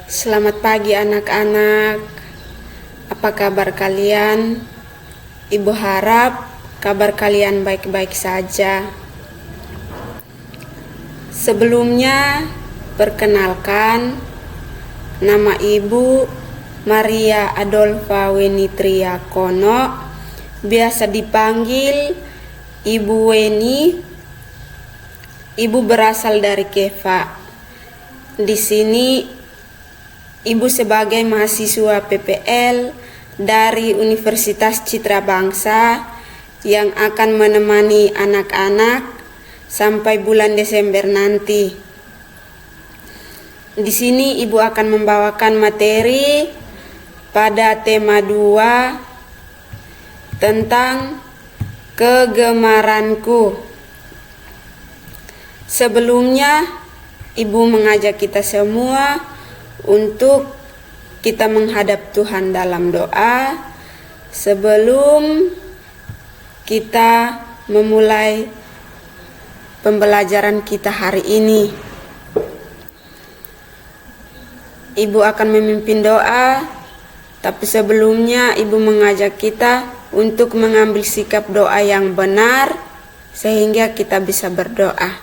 Selamat pagi anak-anak. Apa kabar kalian? Ibu harap kabar kalian baik-baik saja. Sebelumnya, perkenalkan, nama Ibu Maria Adolfa Wenitria Kono, biasa dipanggil Ibu Weni. Ibu berasal dari Kefa. Di sini Ibu sebagai mahasiswa PPL dari Universitas Citra Bangsa yang akan menemani anak-anak sampai bulan Desember nanti. Di sini Ibu akan membawakan materi pada tema 2 tentang kegemaranku. Sebelumnya, Ibu mengajak kita semua untuk kita menghadap Tuhan dalam doa sebelum kita memulai pembelajaran kita hari ini. Ibu akan memimpin doa, tapi sebelumnya Ibu mengajak kita untuk mengambil sikap doa yang benar sehingga kita bisa berdoa.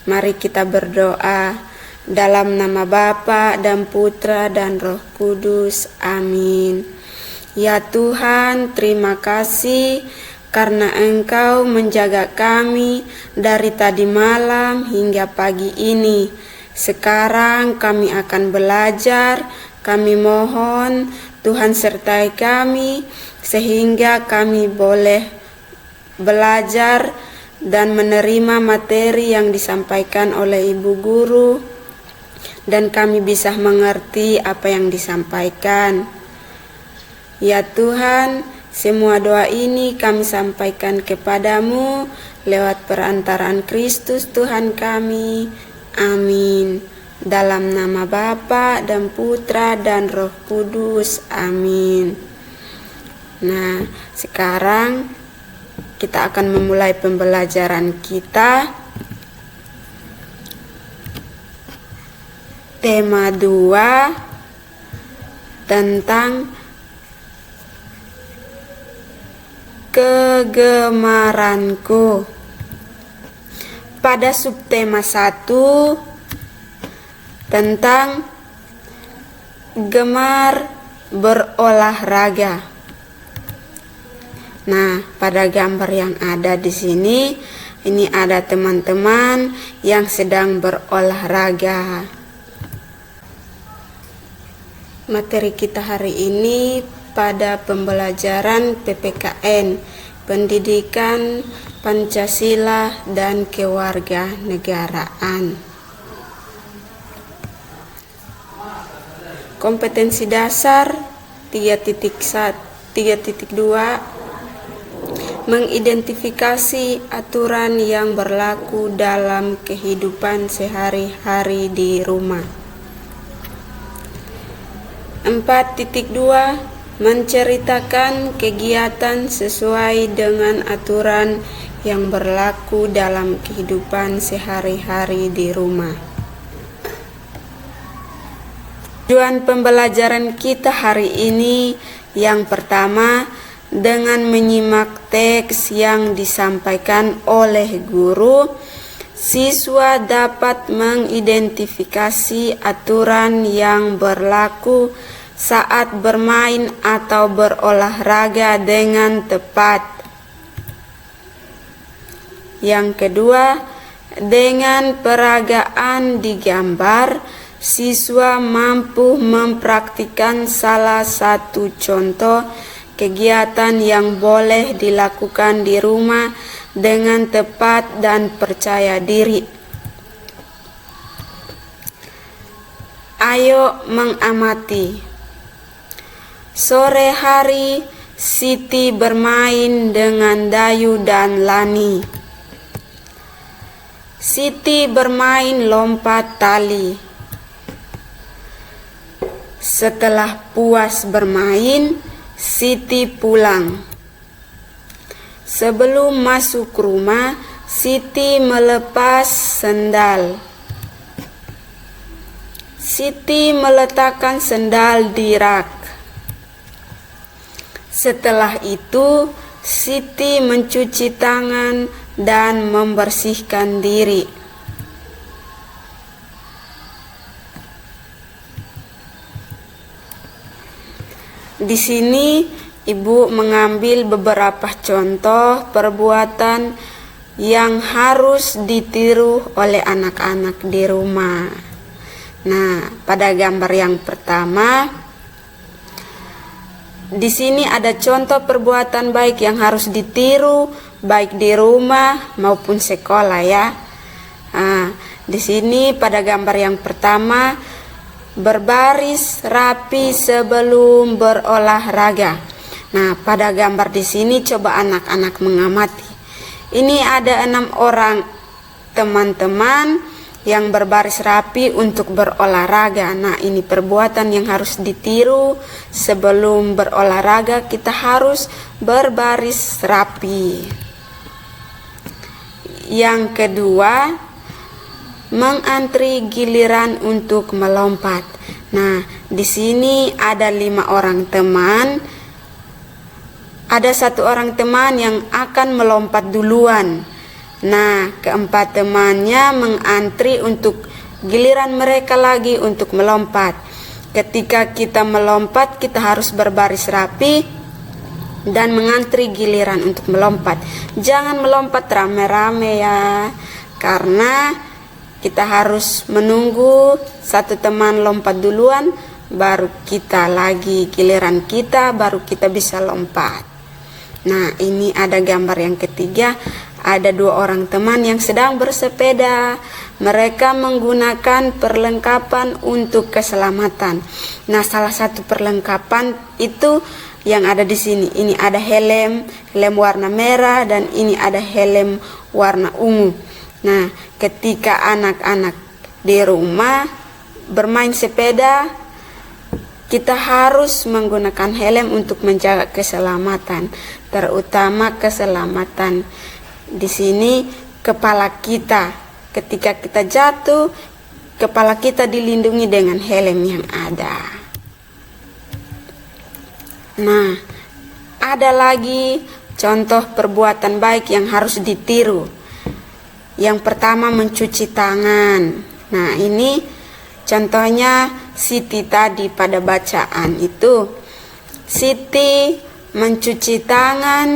Mari kita berdoa. Dalam nama Bapa dan Putra dan Roh Kudus. Amin. Ya Tuhan, terima kasih karena Engkau menjaga kami dari tadi malam hingga pagi ini. Sekarang kami akan belajar. Kami mohon Tuhan sertai kami sehingga kami boleh belajar dan menerima materi yang disampaikan oleh Ibu Guru, dan kami bisa mengerti apa yang disampaikan. Ya Tuhan, semua doa ini kami sampaikan kepadamu lewat perantaraan Kristus Tuhan kami. Amin. Dalam nama Bapa dan Putra dan Roh Kudus. Amin. Nah, sekarang kita akan memulai pembelajaran kita. Tema 2 tentang kegemaranku. Pada subtema 1 tentang gemar berolahraga. Nah, pada gambar yang ada di sini, ini ada teman-teman yang sedang berolahraga. Materi kita hari ini pada pembelajaran PPKN, Pendidikan Pancasila dan Kewarganegaraan. Kompetensi dasar 3.2 mengidentifikasi aturan yang berlaku dalam kehidupan sehari-hari di rumah. 4.2 menceritakan kegiatan sesuai dengan aturan yang berlaku dalam kehidupan sehari-hari di rumah. Tujuan pembelajaran kita hari ini yang pertama, dengan menyimak teks yang disampaikan oleh guru, siswa dapat mengidentifikasi aturan yang berlaku saat bermain atau berolahraga dengan tepat. Yang kedua, dengan peragaan di gambar, siswa mampu mempraktikkan salah satu contoh kegiatan yang boleh dilakukan di rumah dengan tepat dan percaya diri. Ayo mengamati. Sore hari, Siti bermain dengan Dayu dan Lani. Siti bermain lompat tali. Setelah puas bermain, Siti pulang. Sebelum masuk rumah, Siti melepas sendal. Siti meletakkan sendal di rak. Setelah itu, Siti mencuci tangan dan membersihkan diri. Di sini ibu mengambil beberapa contoh perbuatan yang harus ditiru oleh anak-anak di rumah. Nah, pada gambar yang pertama, di sini ada contoh perbuatan baik yang harus ditiru baik di rumah maupun sekolah ya. Nah, di sini pada gambar yang pertama, berbaris rapi sebelum berolahraga. Nah, pada gambar di sini coba anak-anak mengamati. Ini ada 6 orang teman-teman yang berbaris rapi untuk berolahraga. Nah, ini perbuatan yang harus ditiru. Sebelum berolahraga kita harus berbaris rapi. Yang kedua, mengantri giliran untuk melompat. Nah, di sini ada 5 orang teman. Ada 1 orang teman yang akan melompat duluan. Nah, keempat temannya mengantri untuk giliran mereka lagi untuk melompat. Ketika kita melompat, kita harus berbaris rapi dan mengantri giliran untuk melompat. Jangan melompat rame-rame ya, karena kita harus menunggu 1 teman lompat duluan, baru kita lagi giliran kita, baru kita bisa lompat. Nah, ini ada gambar yang ketiga. Ada 2 orang teman yang sedang bersepeda. Mereka menggunakan perlengkapan untuk keselamatan. Nah, salah satu perlengkapan itu yang ada di sini. Ini ada helm warna merah, dan ini ada helm warna ungu. Nah, ketika anak-anak di rumah bermain sepeda, kita harus menggunakan helm untuk menjaga keselamatan, terutama keselamatan di sini kepala kita. Ketika kita jatuh, kepala kita dilindungi dengan helm yang ada. Nah, ada lagi contoh perbuatan baik yang harus ditiru. Yang pertama, mencuci tangan. Nah, ini contohnya Siti tadi pada bacaan itu. Siti mencuci tangan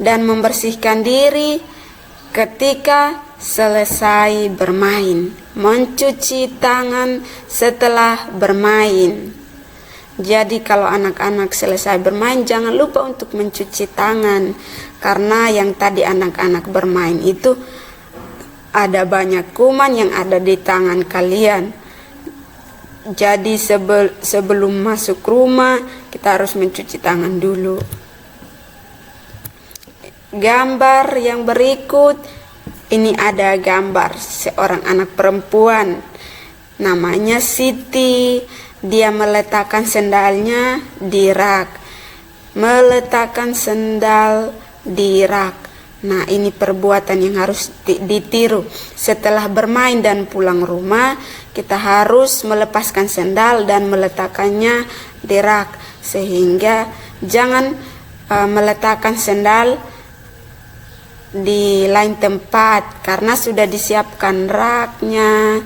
dan membersihkan diri ketika selesai bermain. Mencuci tangan setelah bermain. Jadi kalau anak-anak selesai bermain, jangan lupa untuk mencuci tangan, karena yang tadi anak-anak bermain itu ada banyak kuman yang ada di tangan kalian. Jadi sebelum masuk rumah kita harus mencuci tangan dulu. Gambar yang berikut, ini ada gambar seorang anak perempuan namanya Siti. Dia meletakkan sendalnya di rak. Meletakkan sendal di rak. Nah, ini perbuatan yang harus ditiru. Setelah bermain dan pulang rumah, kita harus melepaskan sendal dan meletakkannya di rak. Sehingga jangan meletakkan sendal di lain tempat, karena sudah disiapkan raknya.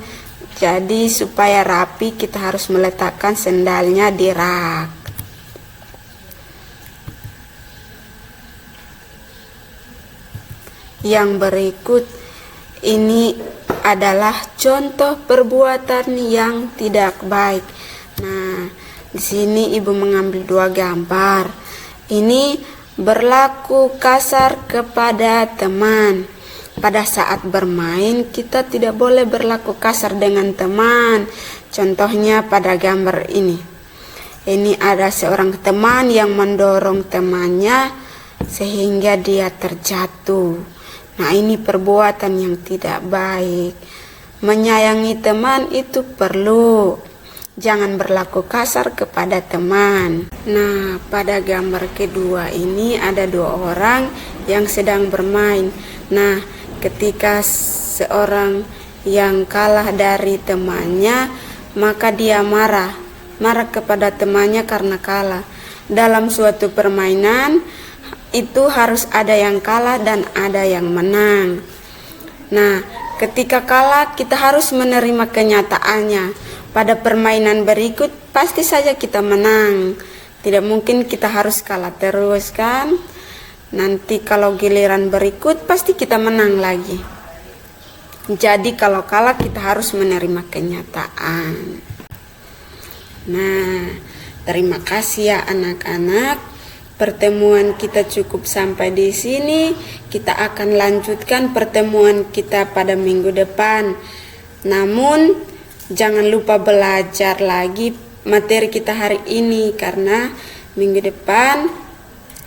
Jadi supaya rapi, kita harus meletakkan sendalnya di rak. Yang berikut ini adalah contoh perbuatan yang tidak baik. Nah, di sini ibu mengambil 2 gambar. Ini berlaku kasar kepada teman. Pada saat bermain, kita tidak boleh berlaku kasar dengan teman. Contohnya pada gambar ini. Ini ada seorang teman yang mendorong temannya sehingga dia terjatuh. Nah, ini perbuatan yang tidak baik. Menyayangi teman itu perlu. Jangan berlaku kasar kepada teman. Nah, pada gambar kedua ini ada 2 orang yang sedang bermain. Nah, ketika seorang yang kalah dari temannya maka dia marah kepada temannya karena kalah. Dalam suatu permainan itu harus ada yang kalah dan ada yang menang. Nah, ketika kalah kita harus menerima kenyataannya. Pada permainan berikut pasti saja kita menang. Tidak mungkin kita harus kalah terus kan? Nanti kalau giliran berikut pasti kita menang lagi. Jadi kalau kalah kita harus menerima kenyataan. Nah, terima kasih ya anak-anak. Pertemuan kita cukup sampai di sini. Kita akan lanjutkan pertemuan kita pada minggu depan. Namun jangan lupa belajar lagi materi kita hari ini, karena minggu depan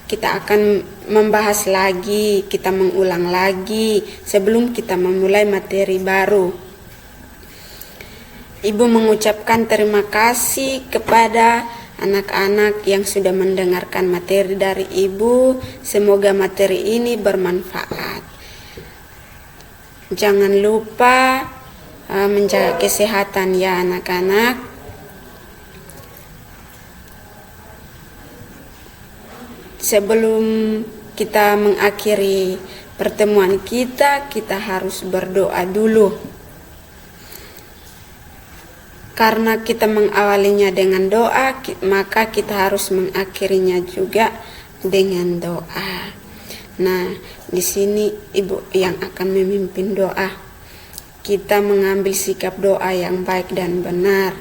kita akan membahas lagi, kita mengulang lagi sebelum kita memulai materi baru. Ibu mengucapkan terima kasih kepada anak-anak yang sudah mendengarkan materi dari Ibu. Semoga materi ini bermanfaat. Jangan lupa menjaga kesehatan ya anak-anak. Sebelum kita mengakhiri pertemuan kita harus berdoa dulu. Karena kita mengawalinya dengan doa, maka kita harus mengakhirinya juga dengan doa. Nah, di sini Ibu yang akan memimpin doa. Kita mengambil sikap doa yang baik dan benar.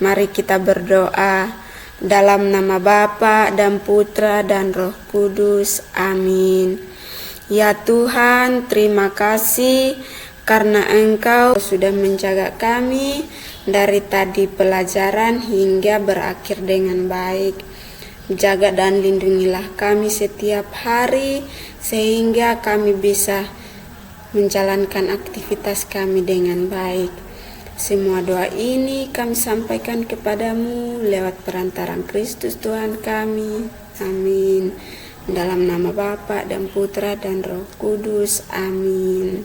Mari kita berdoa. Dalam nama Bapa dan Putra dan Roh Kudus. Amin. Ya Tuhan, terima kasih karena Engkau sudah menjaga kami dari tadi pelajaran hingga berakhir dengan baik. Jaga dan lindungilah kami setiap hari sehingga kami bisa menjalankan aktivitas kami dengan baik. Semua doa ini kami sampaikan kepadamu lewat perantaraan Kristus Tuhan kami. Amin. Dalam nama Bapa dan Putra dan Roh Kudus. Amin.